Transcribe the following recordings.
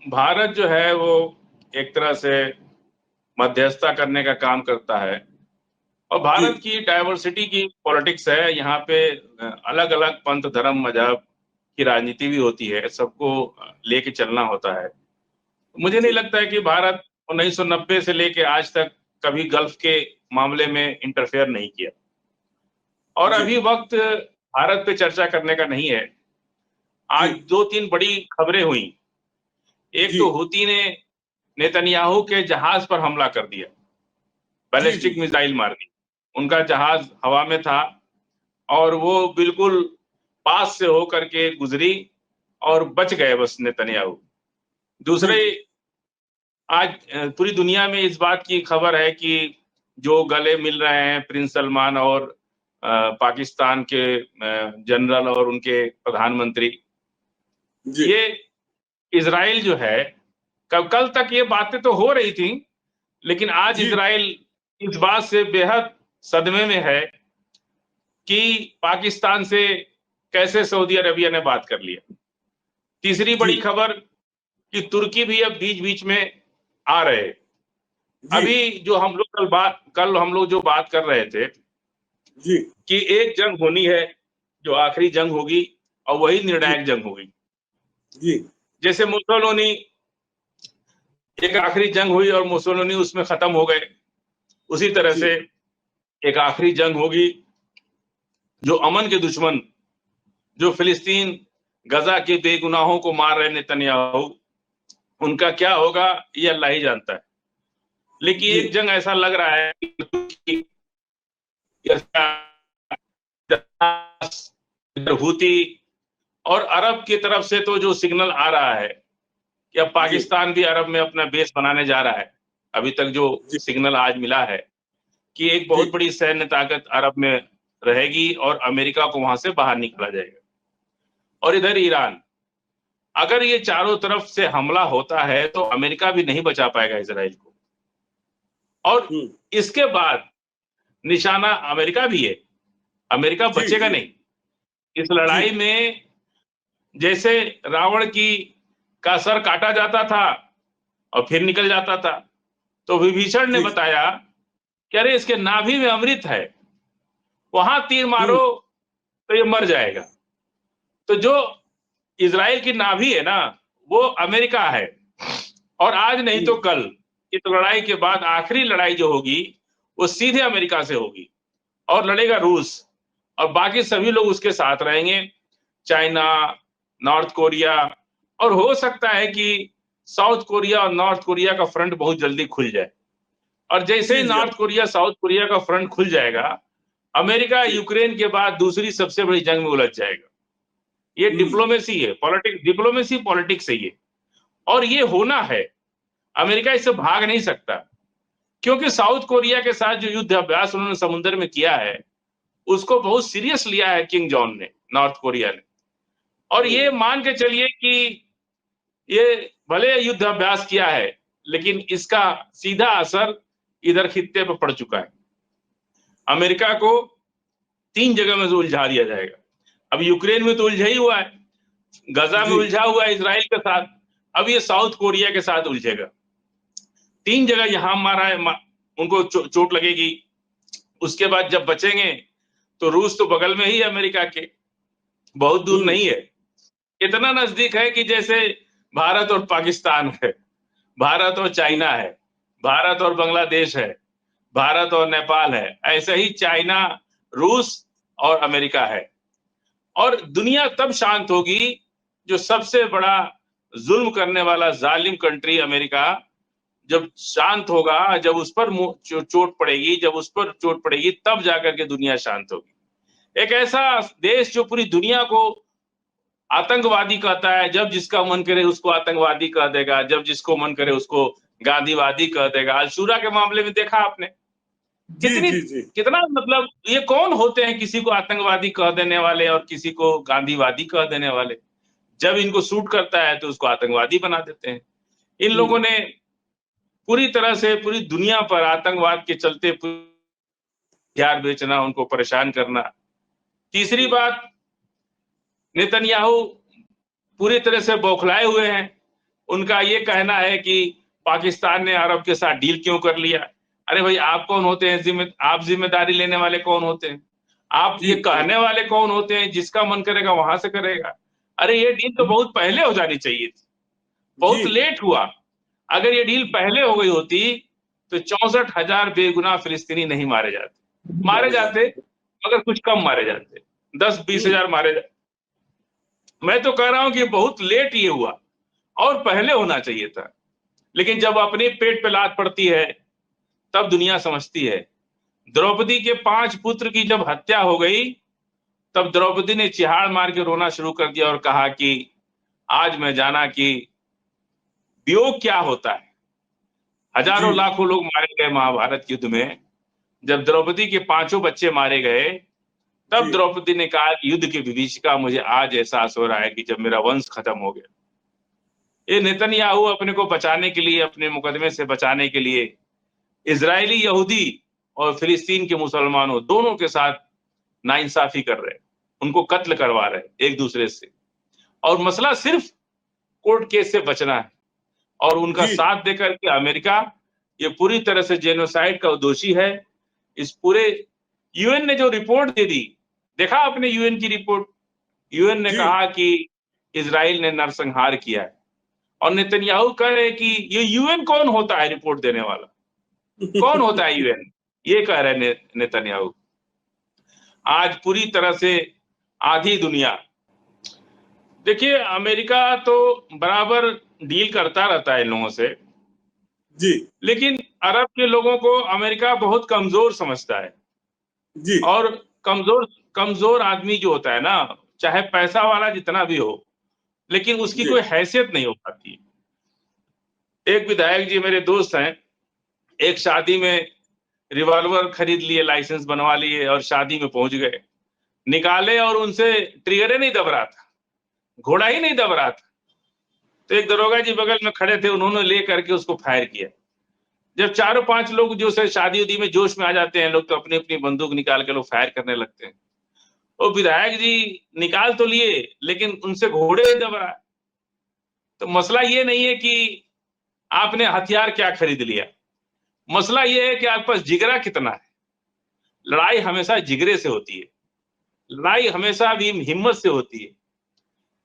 भारत जो है वो एक तरह से मध्यस्थता करने का काम करता है और जी भारत की डाइवर्सिटी की पॉलिटिक्स है। यहाँ पे अलग अलग पंथ धर्म मजहब की राजनीति भी होती है, सबको लेके चलना होता है। मुझे नहीं जी लगता है कि भारत 1990 से लेके आज तक कभी गल्फ के मामले में इंटरफेयर नहीं किया और जी अभी वक्त भारत पे चर्चा करने का नहीं है। आज जी दो तीन बड़ी खबरें हुई। एक जी तो हुती ने नेतन्याहू के जहाज पर हमला कर दिया, जी जी बैलिस्टिक मिसाइल मार दी। उनका जहाज हवा में था और वो बिल्कुल पास से होकर के गुजरी और बच गए बस नेतन्याहू। जी दूसरे, जी आज पूरी दुनिया में इस बात की खबर है कि जो गले मिल रहे हैं प्रिंस सलमान और पाकिस्तान के जनरल और उनके प्रधानमंत्री, जी ये इजराइल जो है, कल तक ये बातें तो हो रही थी, लेकिन आज जी इजराइल इस बात से बेहद सदमे में है कि पाकिस्तान से कैसे सऊदी अरबिया ने बात कर लिया। तीसरी जी बड़ी खबर कि तुर्की भी अब बीच बीच में आ रहे हैं। जी अभी जो कल हम लोग जो बात कर रहे थे जी कि एक जंग होनी है जो आखिरी जंग होगी और वही निर्णायक जंग होगी। जी जैसे मुसोलिनी, एक आखिरी जंग हुई और मुसोलिनी उसमें खत्म हो गए, उसी तरह जी से एक आखिरी जंग होगी जो अमन के दुश्मन, जो फिलिस्तीन गजा के बेगुनाहों को मार रहे नेतन्याहू, उनका क्या होगा ये अल्लाह ही जानता है। लेकिन जी एक जंग ऐसा लग रहा है कि हूती और अरब की तरफ से तो जो सिग्नल आ रहा है कि अब जी पाकिस्तान भी अरब में अपना बेस बनाने जा रहा है। अभी तक जो जी सिग्नल आज मिला है कि एक जी बहुत बड़ी सैन्य ताकत अरब में रहेगी और अमेरिका को वहां से बाहर निकाला जाएगा। और इधर ईरान, अगर ये चारों तरफ से हमला होता है तो अमेरिका भी नहीं बचा पाएगा इसराइल को। और हम्म, इसके बाद निशाना अमेरिका भी है, अमेरिका जी बचेगा जी नहीं इस जी लड़ाई में। जैसे रावण की का सर काटा जाता था और फिर निकल जाता था, तो विभीषण ने जी बताया कि अरे इसके नाभि में अमृत है, वहां तीर हम्म, मारो तो ये मर जाएगा। तो जो इजराइल की नाभि है ना, वो अमेरिका है। और आज नहीं तो हम्म, कल इस लड़ाई के बाद आखिरी लड़ाई जो होगी वो सीधे अमेरिका से होगी और लड़ेगा रूस, और बाकी सभी लोग उसके साथ रहेंगे, चाइना, नॉर्थ कोरिया। और हो सकता है कि साउथ कोरिया और नॉर्थ कोरिया का फ्रंट बहुत जल्दी खुल जाए। और जैसे जी ही जी नॉर्थ कोरिया साउथ कोरिया का फ्रंट खुल जाएगा, अमेरिका जी यूक्रेन के बाद दूसरी सबसे बड़ी जंग में उलझ जाएगा। ये हम्म, डिप्लोमेसी है, पॉलिटिक्स, डिप्लोमेसी पॉलिटिक्स है ये, और ये होना है। अमेरिका इससे भाग नहीं सकता, क्योंकि साउथ कोरिया के साथ जो युद्ध अभ्यास उन्होंने समुद्र में किया है उसको बहुत सीरियस लिया है किंग जॉन ने, नॉर्थ कोरिया ने। और ये मान के चलिए कि ये भले युद्ध अभ्यास किया है, लेकिन इसका सीधा असर इधर खित्ते पर पड़ चुका है। अमेरिका को तीन जगह में उलझा दिया जाएगा। अब यूक्रेन में तो उलझा ही हुआ है, गजा में जी उलझा हुआ है इसराइल के साथ, अब ये साउथ कोरिया के साथ उलझेगा। तीन जगह यहां मारा है, उनको चोट लगेगी। उसके बाद जब बचेंगे तो रूस तो बगल में ही है अमेरिका के, बहुत दूर हम्म, नहीं है, इतना नजदीक है कि जैसे भारत और पाकिस्तान है, भारत और चाइना है, भारत और बांग्लादेश है, भारत और नेपाल है, ऐसे ही चाइना, रूस और अमेरिका है। और दुनिया तब शांत होगी जो सबसे बड़ा जुल्म करने वाला जालिम कंट्री अमेरिका जब शांत होगा, जब उस पर चोट पड़ेगी, जब उस पर चोट पड़ेगी तब जाकर के दुनिया शांत होगी। एक ऐसा देश जो पूरी दुनिया को आतंकवादी कहता है, जब जिसका मन करे उसको आतंकवादी कह देगा, जब जिसको मन करे उसको गांधीवादी कह देगा। अशूरा के मामले में देखा आपने जी कितनी, जी जी कितना, मतलब ये कौन होते हैं किसी को आतंकवादी कह देने वाले और किसी को गांधीवादी कह देने वाले? जब इनको सूट करता है तो उसको आतंकवादी बना देते हैं। इन लोगों हम्म, ने पूरी तरह से पूरी दुनिया पर आतंकवाद के चलते हथियार बेचना, उनको परेशान करना। तीसरी बात, नेतन्याहू पूरी तरह से बौखलाए हुए हैं उनका ये कहना है कि पाकिस्तान ने अरब के साथ डील क्यों कर लिया। अरे भाई, आप कौन होते हैं, आप जिम्मेदारी लेने वाले कौन होते हैं? आप ये कहने वाले कौन होते हैं? जिसका मन करेगा वहां से करेगा। अरे ये डील तो बहुत पहले हो जानी चाहिए थी, बहुत लेट हुआ। अगर ये डील पहले हो गई होती तो 64,000 बेगुनाह फिलिस्तीनी नहीं मारे जाते, मगर कुछ कम मारे जाते, 10-20 हजार मारे जाते। मैं तो कह रहा हूं कि बहुत लेट ये हुआ और पहले होना चाहिए था। लेकिन जब अपने पेट पे लात पड़ती है तब दुनिया समझती है। द्रौपदी के 5 पुत्र की जब हत्या हो गई तब द्रौपदी ने चिहाड़ मार के रोना शुरू कर दिया और कहा कि आज मैं जाना कि वियोग क्या होता है। हजारों लाखों लोग मारे गए महाभारत युद्ध में। जब द्रौपदी के 5 बच्चे मारे गए तब द्रौपदी ने कहा युद्ध की विभीषिका, मुझे आज एहसास हो रहा है कि जब मेरा वंश खत्म हो गया। ये नेतन्याहू अपने को बचाने के लिए, अपने मुकदमे से बचाने के लिए इजरायली यहूदी और फिलिस्तीन के मुसलमानों दोनों के साथ नाइंसाफी कर रहे हैं, उनको कत्ल करवा रहे हैं एक दूसरे से। और मसला सिर्फ कोर्ट केस से बचना है और उनका साथ देकर के अमेरिका ये पूरी तरह से जेनोसाइड का दोषी है। इस पूरे यूएन ने जो रिपोर्ट दे दी, देखा आपने यूएन की रिपोर्ट? यूएन ने कहा कि इजराइल ने नरसंहार किया है और नेतन्याहू कह रहे हैं कि ये यूएन कौन होता है रिपोर्ट देने वाला? कौन होता है यूएन? ये कह रहे हैं नेतन्याहू। आज पूरी तरह से आधी दुनिया, देखिए अमेरिका तो बराबर डील करता रहता है इन लोगों से जी, लेकिन अरब के लोगों को अमेरिका बहुत कमजोर समझता है जी। और कमजोर आदमी जो होता है ना, चाहे पैसा वाला जितना भी हो, लेकिन उसकी कोई हैसियत नहीं हो पाती। एक विधायक जी मेरे दोस्त हैं, एक शादी में रिवॉल्वर खरीद लिए, लाइसेंस बनवा लिए और शादी में पहुंच गए, निकाले और उनसे ट्रिगर नहीं दब रहा था, घोड़ा ही नहीं दब रहा था। तो एक दरोगा जी बगल में खड़े थे, उन्होंने ले करके उसको फायर किया। जब 4-5 लोग जो से शादी उदी में जोश में आ जाते हैं लोग, तो अपनी अपनी बंदूक निकाल के लोग फायर करने लगते हैं। वो विधायक जी निकाल तो लिए लेकिन उनसे घोड़े नहीं दब रहा। तो मसला ये नहीं है कि आपने हथियार क्या खरीद लिया, मसला ये है कि आपके पास जिगरा कितना है। लड़ाई हमेशा जिगरे से होती है, लड़ाई हमेशा भी हिम्मत से होती है।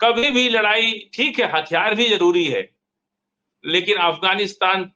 कभी भी लड़ाई, ठीक है हथियार भी जरूरी है, लेकिन अफगानिस्तान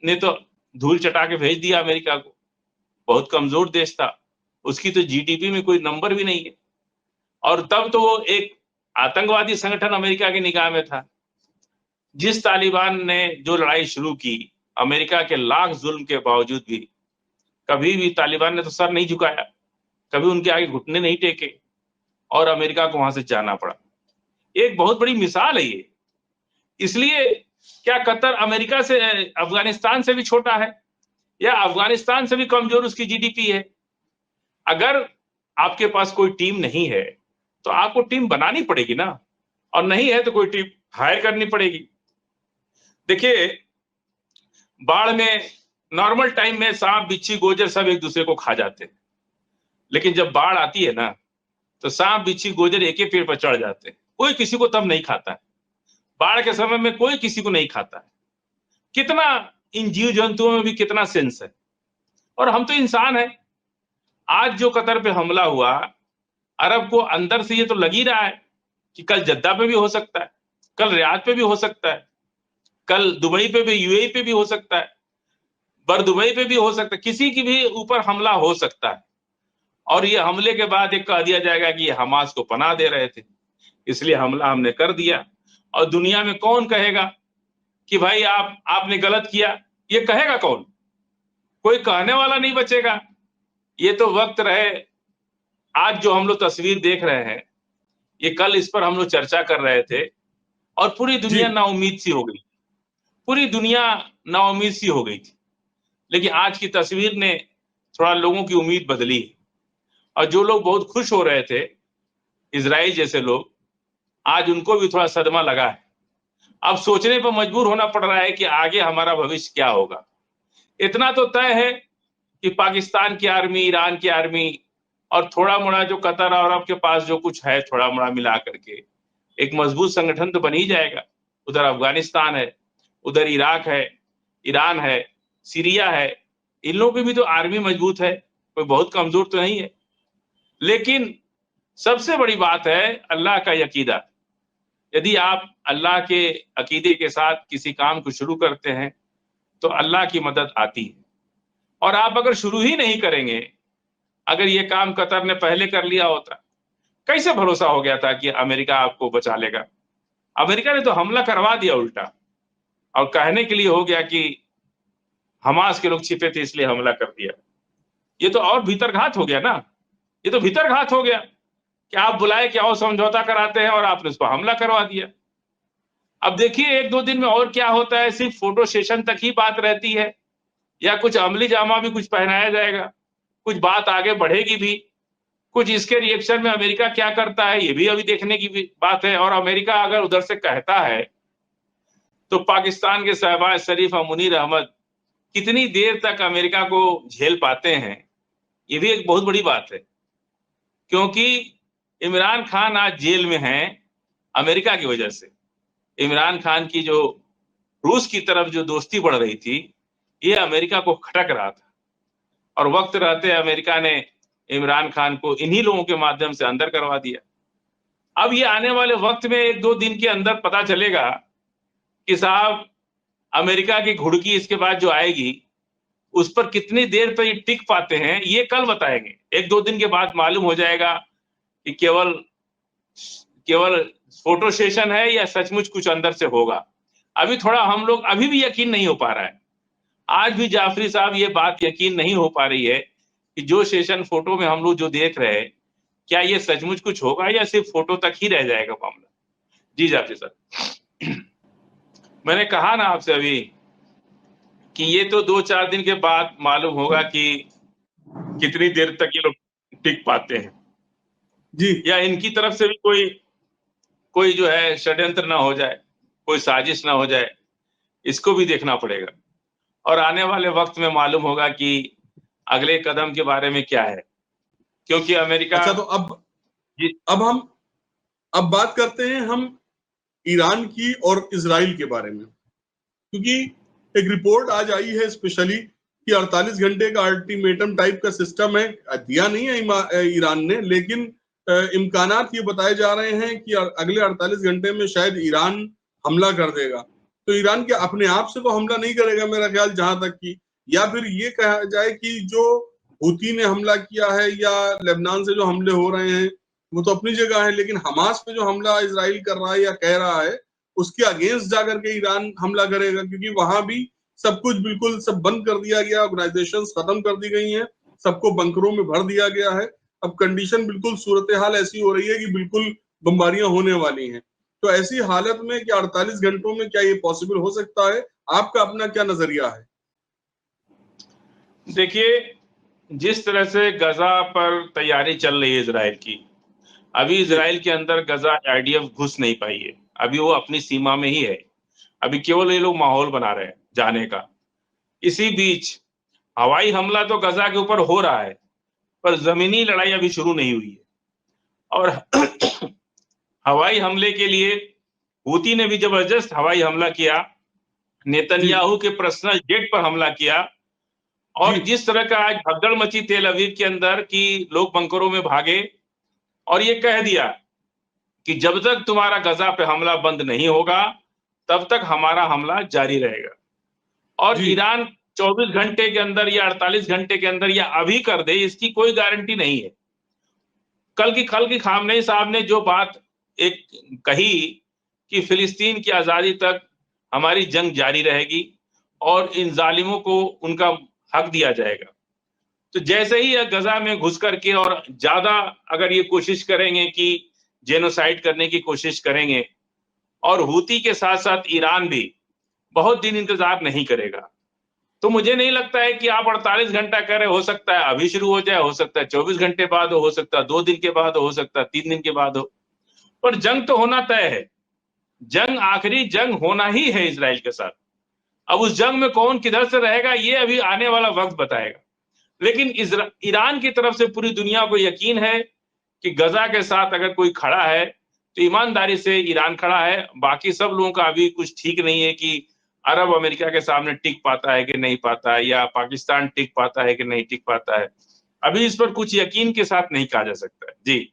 ने तो धूल चटा के भेज दिया अमेरिका को। बहुत कमजोर देश था, उसकी तो जीडीपी में कोई नंबर भी नहीं है और तब तो वो एक आतंकवादी संगठन अमेरिका की निगाह में था। जिस तालिबान ने जो लड़ाई शुरू की, अमेरिका के लाख जुल्म के बावजूद भी कभी भी तालिबान ने तो सर नहीं झुकाया, कभी उनके आगे घुटने नहीं टेके और अमेरिका को वहां से जाना पड़ा। एक बहुत बड़ी मिसाल है ये। इसलिए क्या कतर अमेरिका से, अफगानिस्तान से भी छोटा है या अफगानिस्तान से भी कमजोर उसकी जीडीपी है? अगर आपके पास कोई टीम नहीं है तो आपको टीम बनानी पड़ेगी ना, और नहीं है तो कोई टीम हायर करनी पड़ेगी। देखिए बाढ़ में नॉर्मल टाइम में सांप बिच्छी गोजर सब एक दूसरे को खा जाते हैं, लेकिन जब बाढ़ आती है ना तो सांप बिच्छी गोजर एक ही पेड़ पर चढ़ जाते हैं, कोई किसी को तब नहीं खाता है। बाढ़ के समय में कोई किसी को नहीं खाता है। कितना इन जीव जंतुओं में भी कितना सेंस है, और हम तो इंसान हैं। आज जो कतर पे हमला हुआ, अरब को अंदर से ये तो लग ही रहा है कि कल जद्दा पे भी हो सकता है, कल रियाद पे भी हो सकता है, कल दुबई पे भी, यूएई पे भी हो सकता है, दुबई पे भी हो सकता है, किसी की भी ऊपर हमला हो सकता है। और ये हमले के बाद एक कह दिया जाएगा कि ये हमास को पनाह दे रहे थे, इसलिए हमला हमने कर दिया। और दुनिया में कौन कहेगा कि भाई आपने गलत किया? ये कहेगा कौन? कोई कहने वाला नहीं बचेगा। ये तो वक्त रहे, आज जो हम लोग तस्वीर देख रहे हैं, ये कल इस पर हम लोग चर्चा कर रहे थे और पूरी दुनिया नाउम्मीद सी हो गई, पूरी दुनिया नाउम्मीद सी हो गई थी। लेकिन आज की तस्वीर ने थोड़ा लोगों की उम्मीद बदली और जो लोग बहुत खुश हो रहे थे, इजराइल जैसे लोग, आज उनको भी थोड़ा सदमा लगा है। अब सोचने पर मजबूर होना पड़ रहा है कि आगे हमारा भविष्य क्या होगा। इतना तो तय है कि पाकिस्तान की आर्मी, ईरान की आर्मी और थोड़ा मोड़ा जो कतर और अरब के पास जो कुछ है, थोड़ा मोड़ा मिला करके एक मजबूत संगठन तो बन ही जाएगा। उधर अफगानिस्तान है, उधर इराक है, ईरान है, सीरिया है। इन लोगों की भी तो आर्मी मजबूत है, कोई बहुत कमजोर तो नहीं है। लेकिन सबसे बड़ी बात है अल्लाह का अकीदा। यदि आप अल्लाह के अकीदे के साथ किसी काम को शुरू करते हैं तो अल्लाह की मदद आती है। और आप अगर शुरू ही नहीं करेंगे, अगर ये काम कतर ने पहले कर लिया होता, कैसे भरोसा हो गया था कि अमेरिका आपको बचा लेगा? अमेरिका ने तो हमला करवा दिया उल्टा, और कहने के लिए हो गया कि हमास के लोग छिपे थे इसलिए हमला कर दिया। ये तो और भीतरघात हो गया ना, ये तो भीतरघात हो गया कि आप बुलाए कि आओ समझौता कराते हैं और आपने उस पर हमला करवा दिया। अब देखिए 1-2 दिन में और क्या होता है, सिर्फ फोटो सेशन तक ही बात रहती है या कुछ अमली जामा भी कुछ पहनाया जाएगा, कुछ बात आगे बढ़ेगी भी, कुछ इसके रिएक्शन में अमेरिका क्या करता है ये भी अभी देखने की भी बात है। और अमेरिका अगर उधर से कहता है तो पाकिस्तान के शहबाज शरीफ और मुनीर अहमद कितनी देर तक अमेरिका को झेल पाते हैं, ये भी एक बहुत बड़ी बात है। क्योंकि इमरान खान आज जेल में हैं अमेरिका की वजह से। इमरान खान की जो रूस की तरफ जो दोस्ती बढ़ रही थी, ये अमेरिका को खटक रहा था, और वक्त रहते अमेरिका ने इमरान खान को इन्हीं लोगों के माध्यम से अंदर करवा दिया। अब ये आने वाले वक्त में 1-2 दिन के अंदर पता चलेगा कि साहब अमेरिका की घुड़की इसके बाद जो आएगी उस पर कितनी देर तक ये टिक पाते हैं, ये कल बताएंगे। 1-2 दिन के बाद मालूम हो जाएगा कि केवल फोटो सेशन है या सचमुच कुछ अंदर से होगा। अभी थोड़ा हम लोग अभी भी यकीन नहीं हो पा रहा है, आज भी जाफरी साहब ये बात यकीन नहीं हो पा रही है कि जो सेशन फोटो में हम लोग जो देख रहे हैं, क्या ये सचमुच कुछ होगा या सिर्फ फोटो तक ही रह जाएगा मामला। जी जाफरी साहब, मैंने कहा ना आपसे अभी कि ये तो 2-4 दिन के बाद मालूम होगा कि कितनी देर तक ये लोग टिक पाते हैं जी, या इनकी तरफ से भी कोई जो है षड्यंत्र ना हो जाए, कोई साजिश ना हो जाए, इसको भी देखना पड़ेगा। और आने वाले वक्त में मालूम होगा कि अगले कदम के बारे में क्या है, क्योंकि अमेरिका। अच्छा तो अब जी, हम अब बात करते हैं हम ईरान की और इजराइल के बारे में, क्योंकि एक रिपोर्ट आज आई है स्पेशली कि 48 घंटे का अल्टीमेटम टाइप का सिस्टम है, दिया नहीं है ईरान ने, लेकिन इम्कानात ये बताए जा रहे हैं कि अगले 48 घंटे में शायद ईरान हमला कर देगा। तो ईरान के अपने आप से तो हमला नहीं करेगा मेरा ख्याल, जहां तक कि, या फिर ये कहा जाए कि जो हूती ने हमला किया है या लेबनान से जो हमले हो रहे हैं वो तो अपनी जगह है, लेकिन हमास पे जो हमला इजराइल कर रहा है या कह रहा है उसके अगेंस्ट जाकर के ईरान हमला करेगा, क्योंकि वहां भी सब कुछ बिल्कुल सब बंद कर दिया गया, ऑर्गेनाइजेशंस खत्म कर दी गई हैं, सबको बंकरों में भर दिया गया है। अब कंडीशन बिल्कुल सूरत हाल ऐसी हो रही है कि बिल्कुल बमबारियां होने वाली हैं। तो ऐसी हालत में क्या 48 घंटों में क्या ये पॉसिबल हो सकता है? आपका अपना क्या नजरिया है? देखिए जिस तरह से गजा पर तैयारी चल रही है इजराइल की, अभी इजराइल के अंदर गजा आईडीएफ घुस नहीं पाई है, अभी वो अपनी सीमा में ही है। अभी केवल ये लोग माहौल बना रहे हैं जाने का। इसी बीच हवाई हमला तो गजा के ऊपर हो रहा है, पर जमीनी लड़ाई अभी शुरू नहीं हुई है। और हवाई हमले के लिए हूती ने भी जबरदस्त हवाई हमला किया, नेतन्याहू के पर्सनल जेट पर हमला किया। और जिस तरह का आज भगदड़ मची तेल अवीव के अंदर कि लोग बंकरों में भागे, और ये कह दिया कि जब तक तुम्हारा गजा पे हमला बंद नहीं होगा तब तक हमारा हमला जारी रहेगा। और ईरान 24 घंटे के अंदर या 48 घंटे के अंदर या अभी कर दे, इसकी कोई गारंटी नहीं है। कल की खामनेई साहब ने जो बात एक कही कि फिलिस्तीन की आजादी तक हमारी जंग जारी रहेगी और इन जालिमों को उनका हक दिया जाएगा। तो जैसे ही गजा में घुस करके और ज्यादा अगर ये कोशिश करेंगे कि जेनोसाइड करने की कोशिश करेंगे, और हूती के साथ साथ ईरान भी बहुत दिन इंतजार नहीं करेगा, तो मुझे नहीं लगता है कि आप 48 घंटा कह रहे, हो सकता है अभी शुरू हो जाए, हो सकता है 24 घंटे बाद हो सकता है 2 दिन के बाद हो सकता है 3 दिन के बाद हो, पर जंग तो होना तय है। जंग आखिरी जंग होना ही है इजराइल के साथ। अब उस जंग में कौन किधर से रहेगा ये अभी आने वाला वक्त बताएगा। लेकिन ईरान की तरफ से पूरी दुनिया को यकीन है कि गजा के साथ अगर कोई खड़ा है तो ईमानदारी से ईरान खड़ा है। बाकी सब लोगों का अभी कुछ ठीक नहीं है कि अरब अमेरिका के सामने टिक पाता है कि नहीं पाता है, या पाकिस्तान टिक पाता है कि नहीं टिक पाता है। अभी इस पर कुछ यकीन के साथ नहीं कहा जा सकता है। जी।